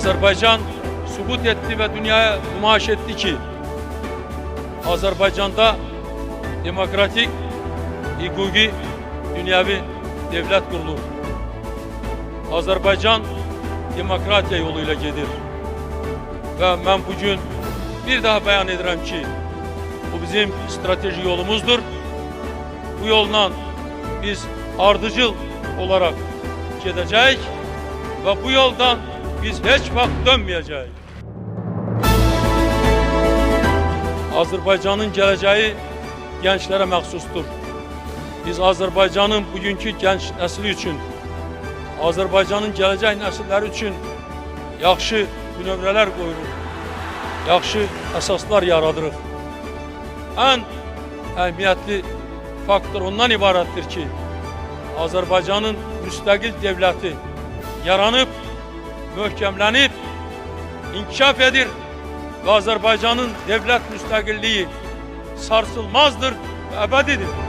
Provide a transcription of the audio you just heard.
Azerbaycan sübut etti ve dünyaya nümayiş etti ki Azerbaycan'da demokratik, hukuki, dünyavi devlet kurulur. Azerbaycan demokratiya yoluyla gelir. Ve ben bugün bir daha beyan ederim ki bu bizim strateji yolumuzdur. Bu yoldan biz ardıcıl olarak gideceğiz ve bu yoldan biz hiç vakit dönmeyeceğiz. Azerbaycan'ın geleceği gençlere məxsusdur. Biz Azerbaycan'ın bugünkü genç nesli için, Azerbaycan'ın gelecek nesilleri için yaxşı bünövrələr qoyuruq, yaxşı əsaslar yaradırıq. En əhəmiyyətli faktor ondan ibarətdir ki, Azerbaycan'ın müstəqil devleti yaranıp, möhkəmlənib, inkişaf edir ve Azerbaycan'ın devlet müstəqilliği sarsılmazdır ve ebedidir.